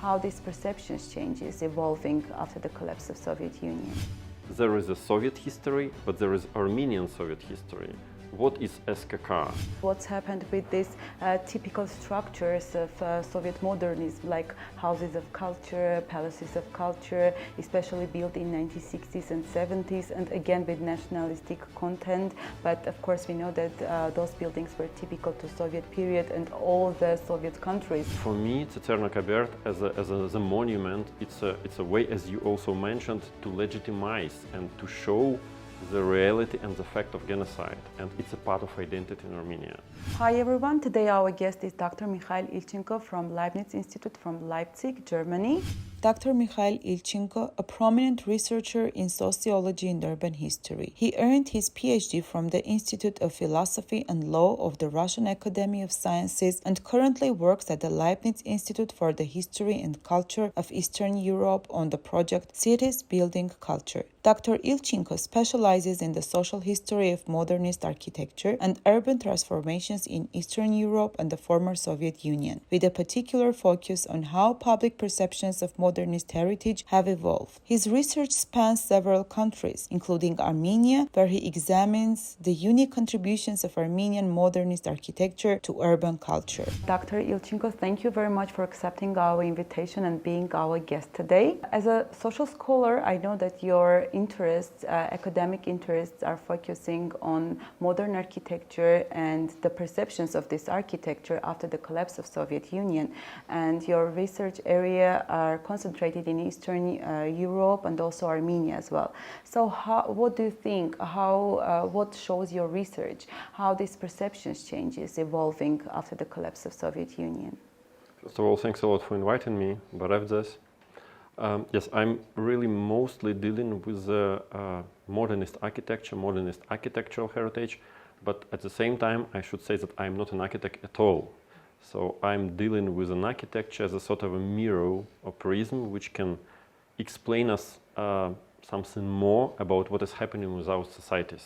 how these perceptions changes evolving after the collapse of Soviet Union. There is a Soviet history, but there is Armenian Soviet history. What is SKK? What's happened with these typical structures of Soviet modernism, like houses of culture, palaces of culture, especially built in 1960s and 70s, and again with nationalistic content. But of course we know that those buildings were typical to Soviet period and all the Soviet countries. For me, Tsetsernakabert as a monument, it's a way, as you also mentioned, to legitimize and to show the reality and the fact of genocide, and it's a part of identity in Armenia. Hi everyone, today our guest is Dr. Mikhail Ilchenko from Leibniz Institute from Leipzig, Germany. Dr. Mikhail Ilchenko, a prominent researcher in sociology and urban history. He earned his PhD from the Institute of Philosophy and Law of the Russian Academy of Sciences and currently works at the Leibniz Institute for the History and Culture of Eastern Europe on the project Cities Building Culture. Dr. Ilchenko specializes in the social history of modernist architecture and urban transformations in Eastern Europe and the former Soviet Union, with a particular focus on how public perceptions of modernist heritage have evolved. His research spans several countries, including Armenia, where he examines the unique contributions of Armenian modernist architecture to urban culture. Dr. Ilchenko, thank you very much for accepting our invitation and being our guest today. As a social scholar, I know that your interests, academic interests, are focusing on modern architecture and the perceptions of this architecture after the collapse of Soviet Union. And your research area are concentrated in Eastern Europe and also Armenia as well. So what do you think, what shows your research, how these perceptions changes evolving after the collapse of Soviet Union? First of all, thanks a lot for inviting me, Barevdes. Yes, I'm really mostly dealing with modernist architecture, modernist architectural heritage, but at the same time, I should say that I'm not an architect at all. So I'm dealing with an architecture as a sort of a mirror or prism which can explain us something more about what is happening with our societies.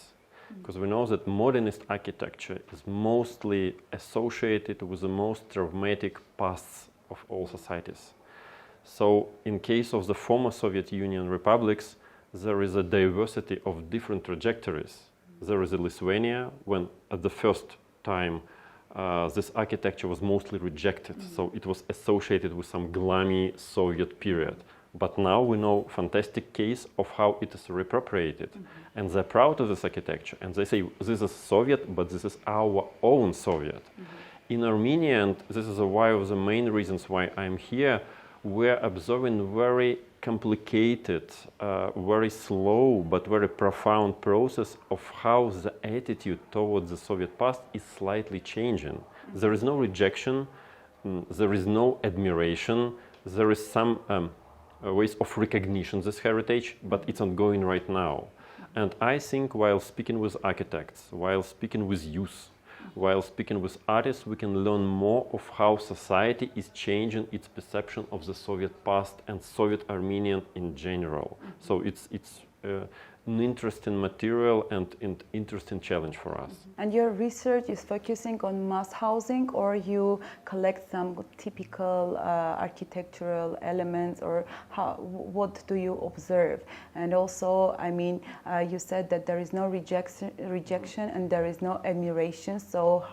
Because we know that modernist architecture is mostly associated with the most traumatic pasts of all societies. So in case of the former Soviet Union republics, there is a diversity of different trajectories. There is a Lithuania, when at the first time this architecture was mostly rejected, so it was associated with some gloomy Soviet period. But now we know fantastic case of how it is reappropriated. And they're proud of this architecture, and they say, this is Soviet, but this is our own Soviet. In Armenia, and this is one of the main reasons why I'm here, we're observing very complicated, very slow, but very profound process of how the attitude towards the Soviet past is slightly changing. There is no rejection, there is no admiration, there is some ways of recognition of this heritage, but it's ongoing right now. And I think while speaking with architects, while speaking with youth, while speaking with artists, we can learn more of how society is changing its perception of the Soviet past and Soviet Armenian in general. So it's an interesting material and an interesting challenge for us. And your research is focusing on mass housing, or you collect some typical architectural elements, or what do you observe? And also, I mean, you said that there is no rejection and there is no admiration, so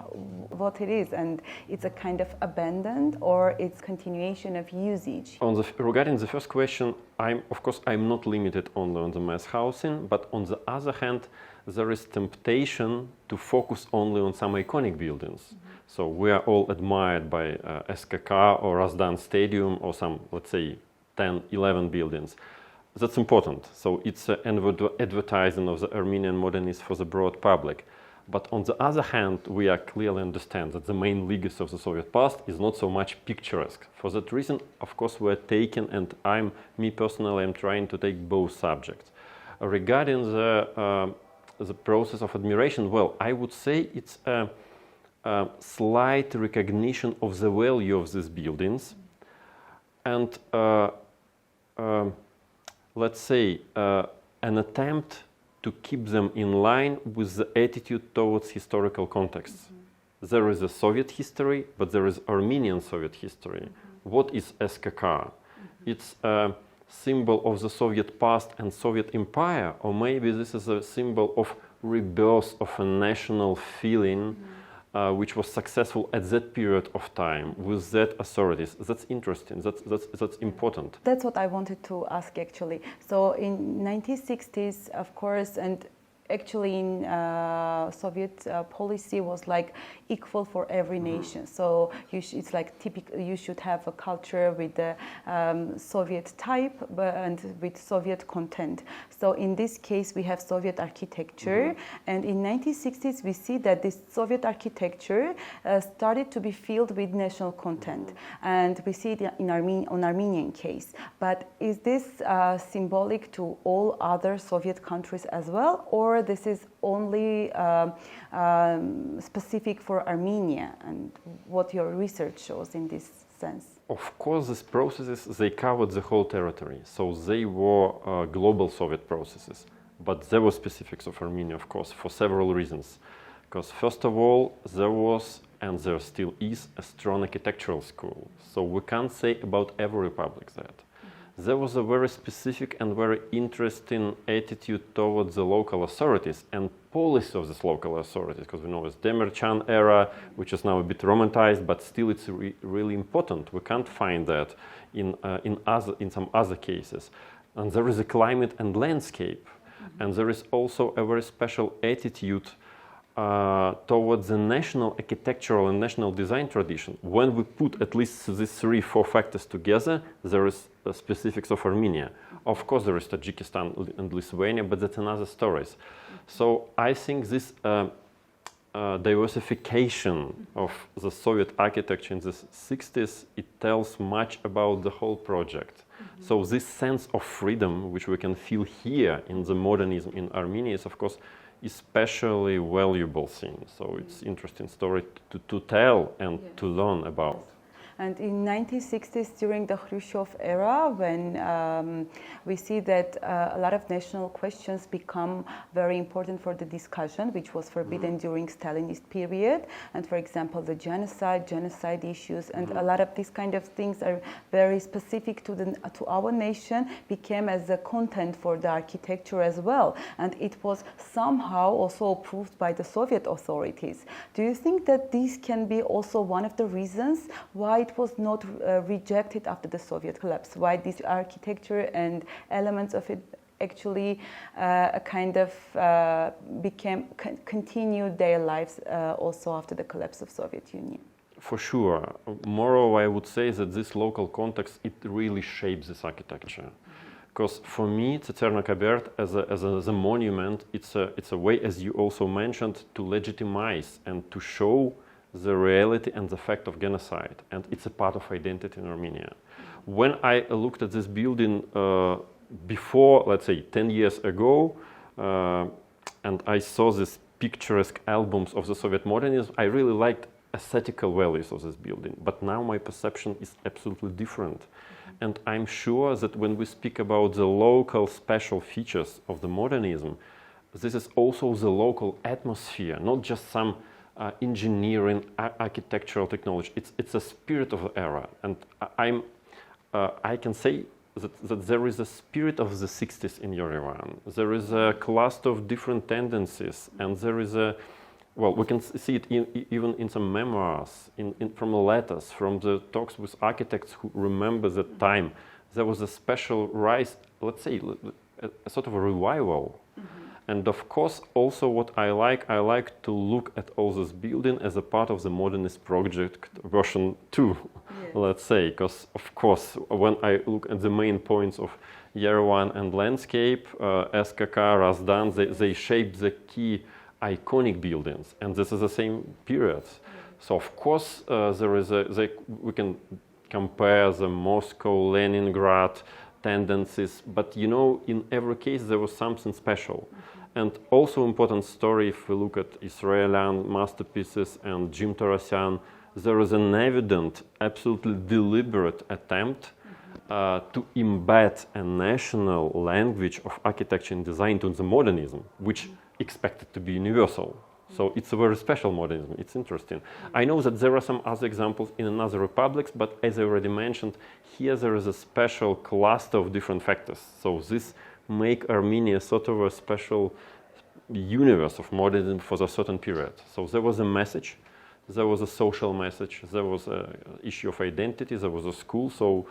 what it is, and it's a kind of abandoned or it's continuation of usage? Regarding the first question, of course, I'm not limited only on the mass housing, but on the other hand, there is temptation to focus only on some iconic buildings. So we are all admired by SKK or Razdan Stadium or some, let's say, 10, 11 buildings. That's important. So it's advertising of the Armenian modernists for the broad public. But on the other hand, we are clearly understand that the main legacy of the Soviet past is not so much picturesque. For that reason, of course, we're taking, and me personally, I'm trying to take both subjects. Regarding the process of admiration, well, I would say it's a slight recognition of the value of these buildings, and let's say an attempt to keep them in line with the attitude towards historical contexts. There is a Soviet history, but there is Armenian Soviet history. What is SKK? it's a symbol of the Soviet past and Soviet empire, or maybe this is a symbol of rebirth of a national feeling which was successful at that period of time with that authorities. That's interesting. That's important. That's what I wanted to ask actually. So in 1960s, of course, and actually in Soviet policy was like equal for every nation. So it's like typical. You should have a culture with the Soviet type and with Soviet content. So in this case, we have Soviet architecture, and in 1960s we see that this Soviet architecture started to be filled with national content, and we see it in Armenian case. But is this symbolic to all other Soviet countries as well, or this is only specific for Armenia, and what your research shows in this sense? Of course, these processes, they covered the whole territory, so they were global Soviet processes. But there were specifics of Armenia, of course, for several reasons. Because first of all, there was, and there still is, a strong architectural school. So we can't say about every republic that. There was a very specific and very interesting attitude towards the local authorities and policy of these local authorities, because we know it's Demirchan era, which is now a bit romanticized, but still it's really important. We can't find that in some other cases. And there is a climate and landscape, and there is also a very special attitude towards the national architectural and national design tradition. When we put at least these 3-4 factors together, there is the specifics of Armenia. Of course, there is Tajikistan and Lithuania, but that's another story. So I think this diversification of the Soviet architecture in the 60s, it tells much about the whole project. So this sense of freedom, which we can feel here in the modernism in Armenia, is of course especially valuable thing. So it's interesting story to tell and to learn about. And in 1960s, during the Khrushchev era, when we see that a lot of national questions become very important for the discussion, which was forbidden during Stalinist period, and for example, the genocide issues, and a lot of these kind of things are very specific to our nation, became as a content for the architecture as well, and it was somehow also approved by the Soviet authorities. Do you think that this can be also one of the reasons why it was not rejected after the Soviet collapse? Why this architecture and elements of it actually kind of continued their lives also after the collapse of Soviet Union? For sure. Moreover, I would say that this local context, it really shapes this architecture. Because for me, Tsetsernakabert as a monument, it's a way, as you also mentioned, to legitimize and to show the reality and the fact of genocide, and it's a part of identity in Armenia. When I looked at this building before, let's say, 10 years ago, and I saw these picturesque albums of the Soviet modernism, I really liked aesthetical values of this building. But now my perception is absolutely different. And I'm sure that when we speak about the local special features of the modernism, this is also the local atmosphere, not just some engineering, architectural technology. It's a spirit of the era, and I can say that there is a spirit of the 60s in Yerevan. There is a cluster of different tendencies, and there is we can see it even in some memoirs, from the letters, from the talks with architects who remember that time. There was a special rise, let's say, a sort of a revival. And of course, also what I like to look at all this building as a part of the modernist project version 2, let's say, because of course, when I look at the main points of Yerevan and landscape, SKK, Razdan, they shape the key iconic buildings, and this is the same period. So of course, we can compare the Moscow, Leningrad tendencies, but you know, in every case there was something special. And also important story, if we look at Israeli masterpieces and Jim Tarasyan, there is an evident, absolutely deliberate attempt to embed a national language of architecture and design into the modernism, which expected to be universal. So it's a very special modernism. It's interesting. I know that there are some other examples in other republics, but as I already mentioned, here there is a special cluster of different factors. So this make Armenia sort of a special universe of modernism for a certain period. So there was a message, there was a social message, there was an issue of identity, there was a school. So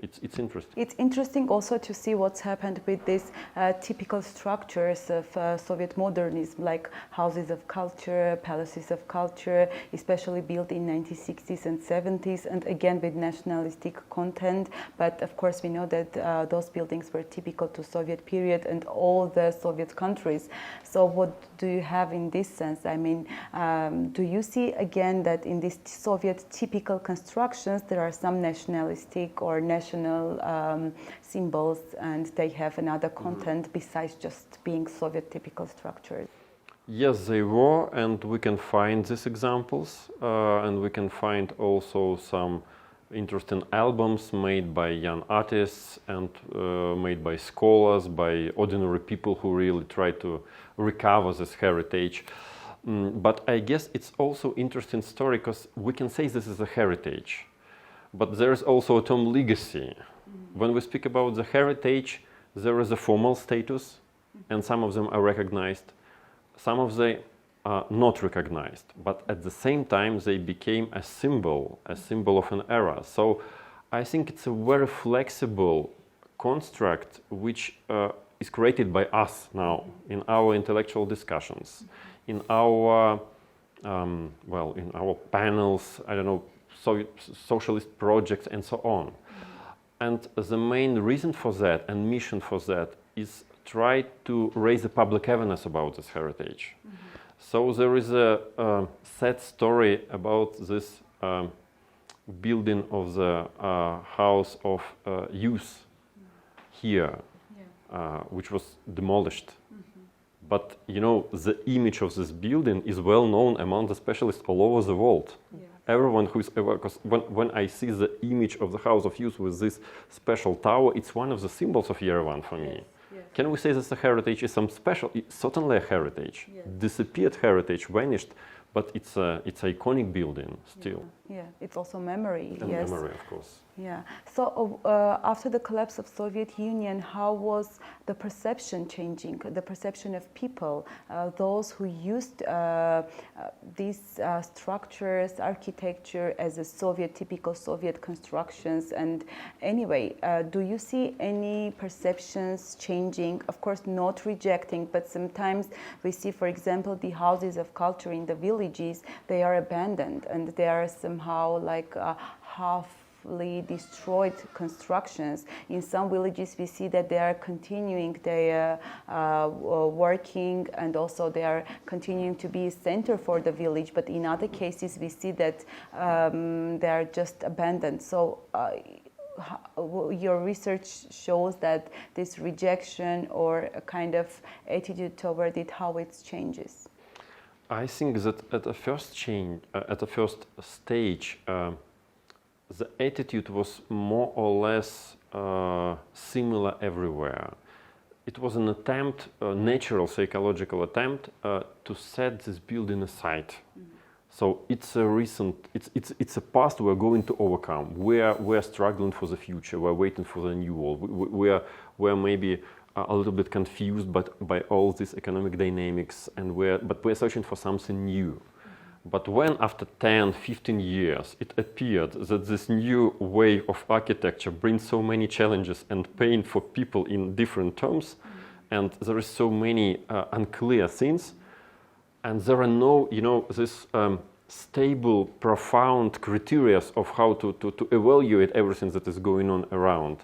it's interesting. It's interesting also to see what's happened with these typical structures of Soviet modernism, like houses of culture, palaces of culture, especially built in 1960s and 70s, and again with nationalistic content. But of course, we know that those buildings were typical to Soviet period and all the Soviet countries. So what do you have in this sense? I mean, do you see again that in these Soviet typical constructions there are some nationalistic or national symbols, and they have another content besides just being Soviet typical structures? Yes, they were, and we can find these examples, and we can find also some interesting albums made by young artists and made by scholars, by ordinary people who really try to recover this heritage. But I guess it's also interesting story because we can say this is a heritage. But there is also a term legacy. When we speak about the heritage, there is a formal status, and some of them are recognized, some of them are not recognized. But at the same time, they became a symbol of an era. So I think it's a very flexible construct which is created by us now in our intellectual discussions, in our in our panels, I don't know, socialist projects and so on. And the main reason for that and mission for that is try to raise the public awareness about this heritage. So there is a sad story about this building of the House of Youth here, which was demolished. But you know, the image of this building is well known among the specialists all over the world. Everyone who is ever, because when I see the image of the House of Youth with this special tower, it's one of the symbols of Yerevan for me. Yes. Can we say that the heritage is some special? It's certainly a heritage. Yes. Disappeared heritage, vanished, but it's an iconic building still. Yeah, it's also memory. And yes. Memory, of course. Yeah. So after the collapse of Soviet Union, how was the perception changing? The perception of people, those who used these structures, architecture as a Soviet, typical Soviet constructions. And anyway, do you see any perceptions changing? Of course, not rejecting, but sometimes we see, for example, the houses of culture in the villages, they are abandoned and they are somehow like halfly destroyed constructions. In some villages we see that they are continuing their working, and also they are continuing to be a center for the village, but in other cases we see that they are just abandoned. So your research shows that this rejection or a kind of attitude toward it, how it changes? I think that at the first stage, the attitude was more or less similar everywhere. It was an attempt, a natural psychological attempt, to set this building aside. So it's a past we're going to overcome. We're struggling for the future. We're waiting for the new world. We're maybe a little bit confused by all these economic dynamics, but we're searching for something new. But when after 10, 15 years it appeared that this new way of architecture brings so many challenges and pain for people in different terms, and there is so many unclear things, and there are no, this stable, profound criteria of how to evaluate everything that is going on around.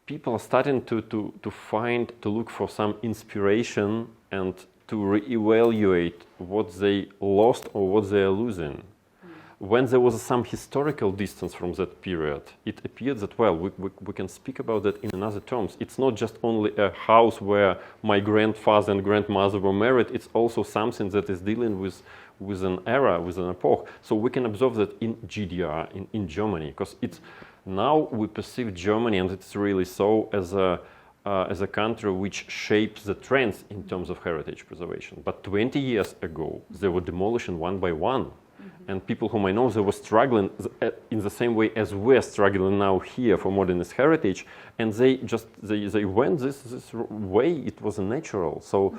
People are starting to look for some inspiration and to reevaluate what they lost or what they are losing. When there was some historical distance from that period, it appeared that, well, we can speak about that in other terms. It's not just only a house where my grandfather and grandmother were married, it's also something that is dealing with an era, with an epoch. So we can observe that in GDR, in Germany, because it's now we perceive Germany, and it's really so, as a as a country which shapes the trends in terms of heritage preservation. But 20 years ago, they were demolishing one by one. And people whom I know, they were struggling in the same way as we're struggling now here for modernist heritage. And they went this way. It was natural. So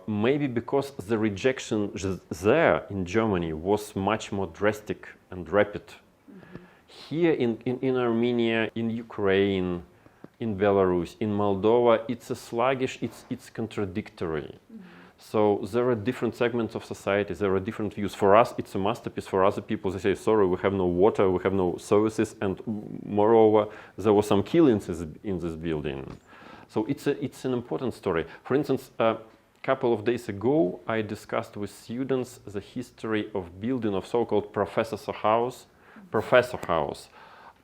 maybe because the rejection there in Germany was much more drastic and rapid. Here in Armenia, in Ukraine, in Belarus, in Moldova, it's a sluggish, it's contradictory. So there are different segments of society, there are different views. For us, it's a masterpiece. For other people, they say, sorry, we have no water, we have no services, and moreover, there were some killings in this building. So it's an important story. For instance, a couple of days ago, I discussed with students the history of building of so-called Professor House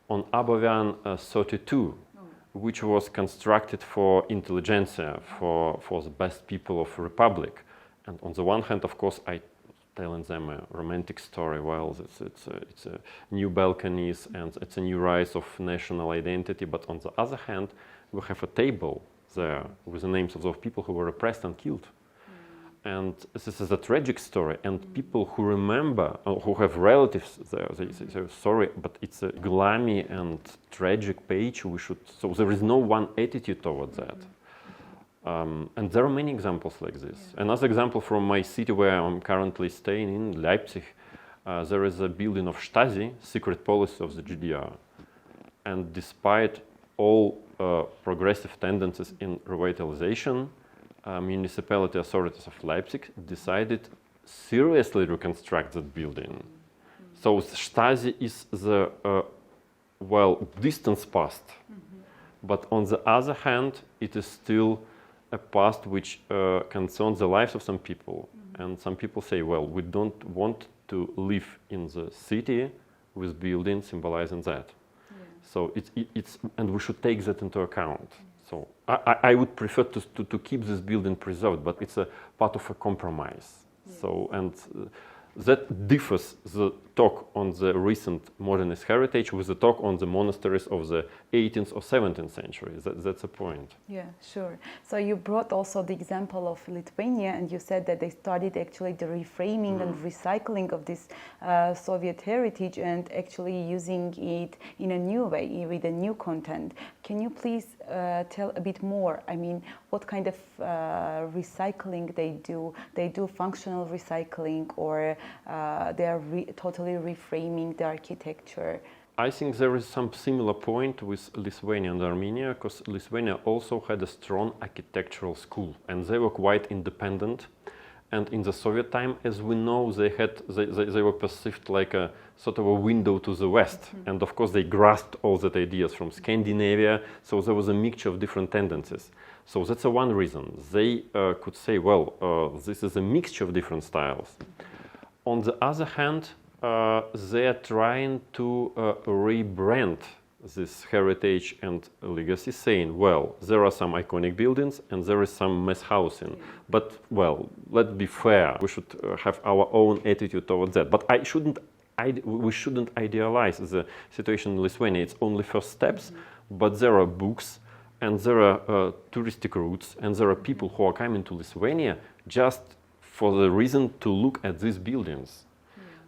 on Abovyan 32. Which was constructed for intelligentsia, for the best people of Republic. And on the one hand, of course, I telling them a romantic story. Well, it's a new balconies and it's a new rise of national identity. But on the other hand, we have a table there with the names of those people who were repressed and killed. And this is a tragic story. And people who remember, or who have relatives there, they say, sorry, but it's a gloomy and tragic page. So there is no one attitude towards that. And there are many examples like this. Another example from my city where I'm currently staying in, Leipzig, there is a building of Stasi, secret policy of the GDR. And despite all progressive tendencies in revitalization, municipality authorities of Leipzig decided seriously reconstruct that building. So Stasi is the, distant past. But on the other hand, it is still a past which concerns the lives of some people. And some people say, well, we don't want to live in the city with buildings symbolizing that. So it's and we should take that into account. So I would prefer to keep this building preserved, but it's a part of a compromise. So and that differs the talk on the recent modernist heritage with the talk on the monasteries of the 18th or 17th century. That's a point. Yeah, sure. So you brought also the example of Lithuania, and you said that they started actually the reframing and recycling of this Soviet heritage and actually using it in a new way with a new content. Can you please tell a bit more? I mean, what kind of recycling they do? They do functional recycling, or they are totally reframing the architecture? I think there is some similar point with Lithuania and Armenia, because Lithuania also had a strong architectural school, and they were quite independent. And in the Soviet time, as we know, they were perceived like a sort of a window to the West. And of course, they grasped all that ideas from Scandinavia. So there was a mixture of different tendencies. So that's one reason. They could say, well, this is a mixture of different styles. On the other hand, they are trying to rebrand this heritage and legacy, saying, well, there are some iconic buildings and there is some mass housing. But, well, let's be fair. We should have our own attitude towards that. But we shouldn't idealize the situation in Lithuania. It's only first steps, but there are books and there are touristic routes and there are people who are coming to Lithuania just for the reason to look at these buildings.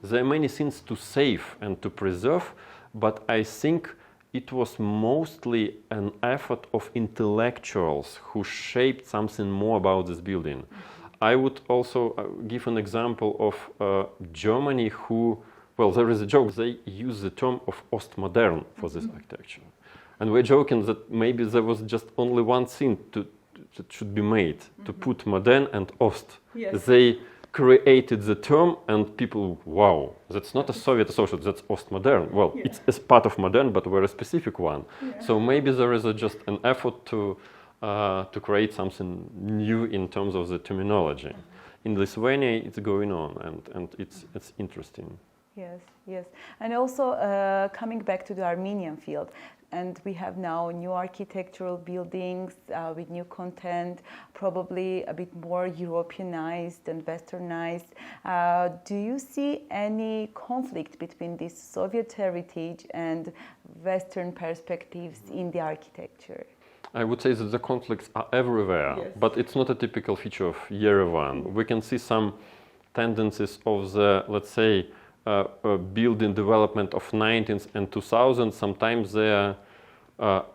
There are many things to save and to preserve, but I think it was mostly an effort of intellectuals who shaped something more about this building. I would also give an example of Germany who, well, there is a joke, they use the term of Ostmodern for this architecture. And we're joking that maybe there was just only one thing that should be made, to put modern and Ost. Yes. They created the term and people, wow, that's not a Soviet associate, that's Ostmodern. Well, it's a part of modern, but a very specific one. So maybe there is just an effort to create something new in terms of the terminology. In Lithuania, it's going on, and it's interesting. Yes. And also coming back to the Armenian field, and we have now new architectural buildings with new content, probably a bit more Europeanized and westernized. Do you see any conflict between this Soviet heritage and Western perspectives in the architecture? I would say that the conflicts are everywhere, Yes. but it's not a typical feature of Yerevan. We can see some tendencies of the, let's say, building development of 19th and 2000s. Sometimes they're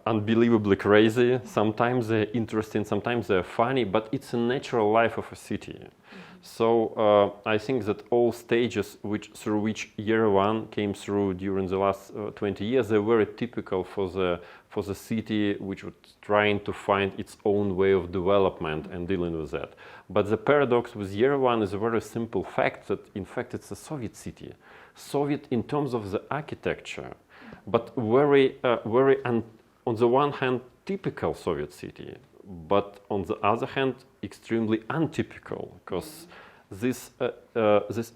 unbelievably crazy, sometimes they're interesting, sometimes they're funny, but it's a natural life of a city. So I think that all stages through which Yerevan came through during the last 20 years, they're very typical for the city which was trying to find its own way of development and dealing with that. But the paradox with Yerevan is a very simple fact that in fact it's a Soviet city. Soviet in terms of the architecture, but very on the one hand typical Soviet city, but on the other hand extremely untypical, because this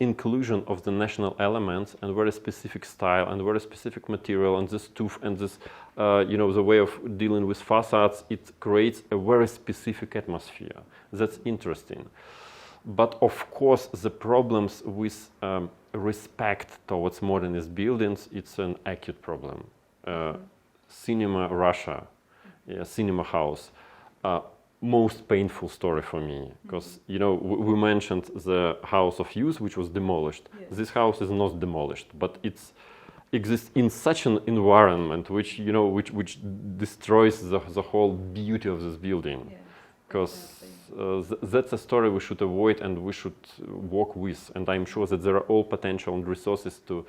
inclusion of the national elements and very specific style and very specific material and this tooth and this the way of dealing with facades, it creates a very specific atmosphere. That's interesting. But of course the problems with respect towards modernist buildings, it's an acute problem. Cinema Russia, cinema house, most painful story for me, because we mentioned the House of Youth, which was demolished. Yes. This house is not demolished, but it exists in such an environment which destroys the whole beauty of this building. Because that's a story we should avoid and we should work with. And I'm sure that there are all potential and resources to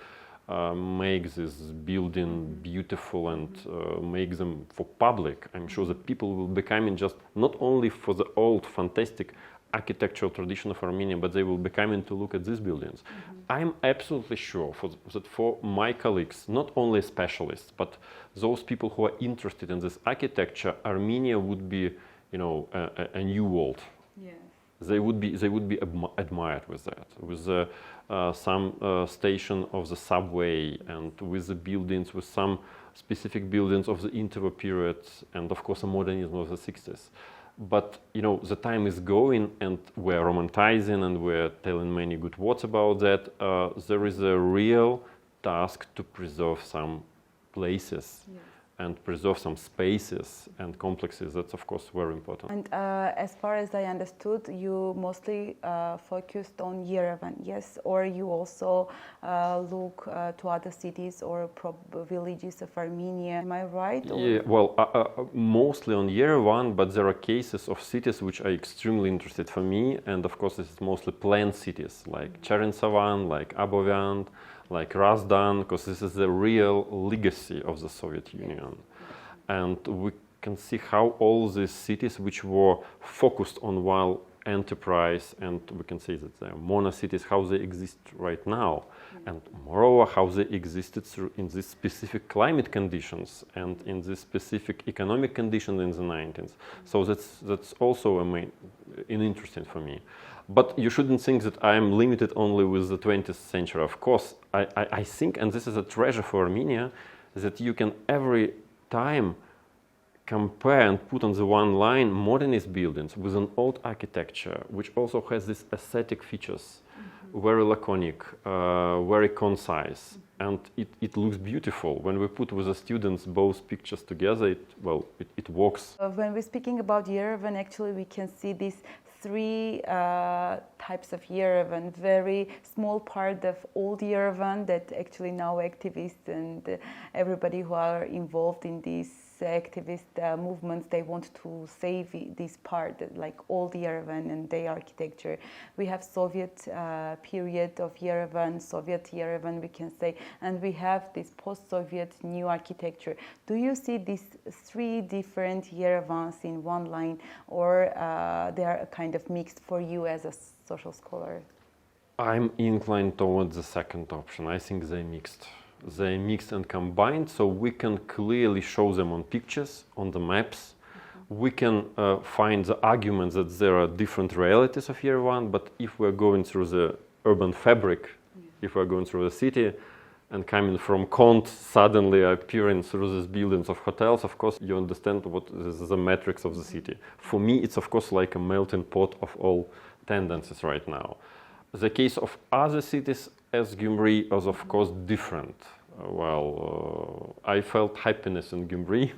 make this building beautiful and make them for public. I'm sure that people will be coming just not only for the old fantastic architectural tradition of Armenia, but they will be coming to look at these buildings. I'm absolutely sure that for my colleagues, not only specialists, but those people who are interested in this architecture, Armenia would be, a new world. Yeah. They would be admired with that, with some station of the subway and with the buildings, with some specific buildings of the interwar period and of course the modernism of the 60s. But the time is going and we're romanticizing and we're telling many good words about that. There is a real task to preserve some places. Yes. And preserve some spaces and complexes. That's of course very important. And as far as I understood, you mostly focused on Yerevan, yes? Or you also look to other cities or villages of Armenia, am I right? Or? Yeah, well, mostly on Yerevan, but there are cases of cities which are extremely interested for me, and of course this is mostly planned cities, like Cherentsavan, like Abovyan, like Razdan, because this is the real legacy of the Soviet Union. And we can see how all these cities which were focused on one enterprise, and we can say that they're mono-cities, how they exist right now. And moreover, how they existed in these specific climate conditions and in these specific economic conditions in the 90s. So that's also interesting for me. But you shouldn't think that I am limited only with the 20th century. Of course, I think, and this is a treasure for Armenia, that you can every time compare and put on the one line modernist buildings with an old architecture, which also has these aesthetic features, very laconic, very concise, and it looks beautiful. When we put with the students both pictures together, it works. When we're speaking about Yerevan, actually we can see these three types of Yerevan. Very small part of old Yerevan that actually now activists and everybody who are involved in these activist movements, they want to save this part, like old Yerevan and their architecture. We have Soviet period of Yerevan, Soviet Yerevan, we can say, and we have this post-Soviet new architecture. Do you see these three different Yerevans in one line, or they are a kind of mixed for you as a social scholar? I'm inclined towards the second option. I think they're mixed. They're mixed and combined, so we can clearly show them on pictures, on the maps. We can find the argument that there are different realities of Yerevan, but if we're going through the urban fabric, if we're going through the city and coming from Kont, suddenly appearing through these buildings of hotels, of course, you understand what is the metrics of the city. For me, it's of course like a melting pot of all tendencies right now. The case of other cities as Gyumri was of course different. I felt happiness in Gyumri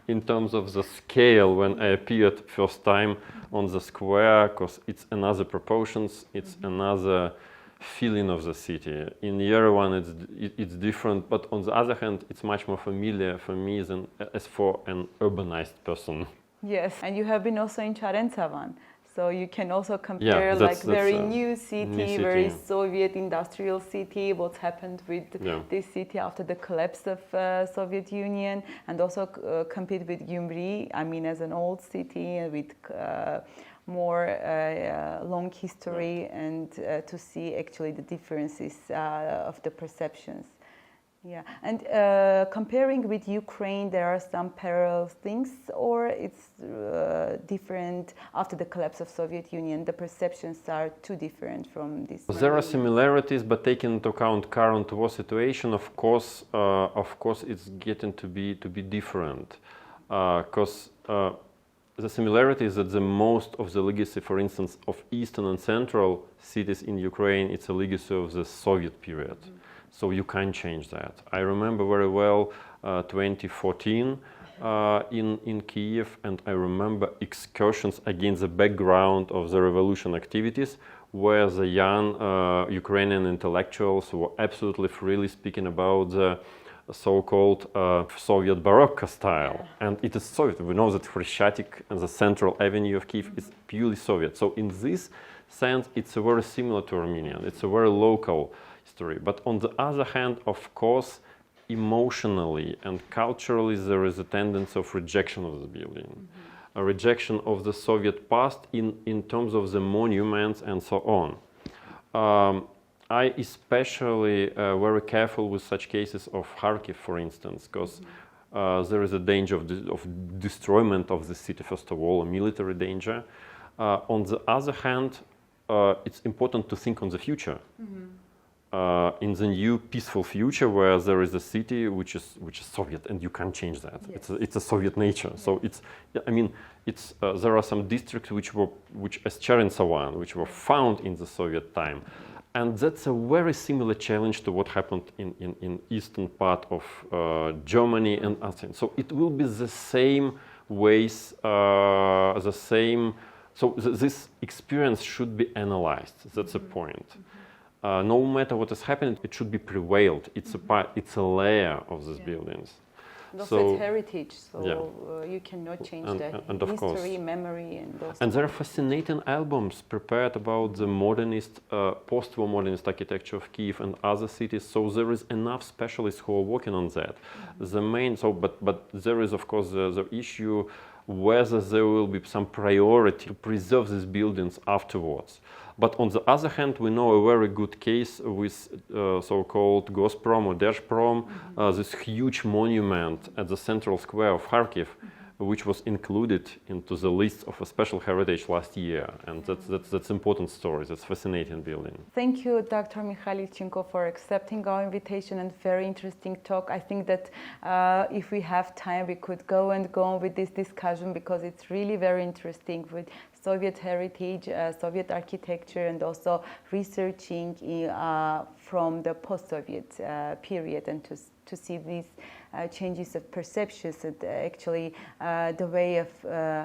in terms of the scale when I appeared first time on the square, because it's another proportions, it's another feeling of the city. In Yerevan it's different, but on the other hand it's much more familiar for me than as for an urbanized person. Yes, and you have been also in Charentsavan. So you can also compare that's very new city, very Soviet industrial city, what's happened with this city after the collapse of Soviet Union, and also compete with Gyumri, I mean as an old city with more long history, and to see actually the differences of the perceptions. Yeah, and comparing with Ukraine, there are some parallel things, or it's different after the collapse of Soviet Union. The perceptions are too different from this. There are similarities, but taking into account current war situation, of course, it's getting to be different, because the similarity is that the most of the legacy, for instance, of eastern and central cities in Ukraine, it's a legacy of the Soviet period. So you can't change that. I remember very well 2014 in Kiev, and I remember excursions against the background of the revolution activities, where the young Ukrainian intellectuals were absolutely freely speaking about the so-called Soviet Baroque style. And it is Soviet. We know that Khrushchev and the central avenue of Kiev is purely Soviet. So in this sense, it's very similar to Armenian. It's a very local history. But on the other hand, of course, emotionally and culturally, there is a tendency of rejection of the building, a rejection of the Soviet past in terms of the monuments and so on. I especially very careful with such cases of Kharkiv, for instance, because there is a danger of destroyment of the city, first of all, a military danger. On the other hand, it's important to think on the future. In the new peaceful future, where there is a city which is Soviet, and you can't change that. Yes. It's a Soviet nature. So there are some districts which as Cherentsavan, which were found in the Soviet time, and that's a very similar challenge to what happened in eastern part of Germany and others. So it will be the same ways, the same. So this experience should be analyzed. That's the point. No matter what is happening, it should be prevailed. It's a layer of these buildings. And also it's heritage, so you cannot change that. And of course, history, memory, and those. And there are fascinating albums prepared about the modernist, post-war modernist architecture of Kiev and other cities. So there is enough specialists who are working on that. The main, but there is of course the issue whether there will be some priority to preserve these buildings afterwards. But on the other hand, we know a very good case with so-called Gosprom or Deshprom, this huge monument at the central square of Kharkiv, which was included into the list of a special heritage last year. And that's important story. That's fascinating building. Thank you, Dr. Mikhail Ilchenko, for accepting our invitation and very interesting talk. I think that if we have time, we could go on with this discussion, because it's really very interesting with Soviet heritage, Soviet architecture, and also researching from the post-Soviet period, and to see these changes of perceptions and actually the way of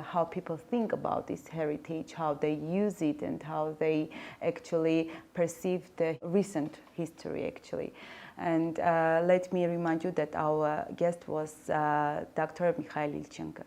how people think about this heritage, how they use it, and how they actually perceive the recent history actually. And let me remind you that our guest was Dr. Mikhail Ilchenko.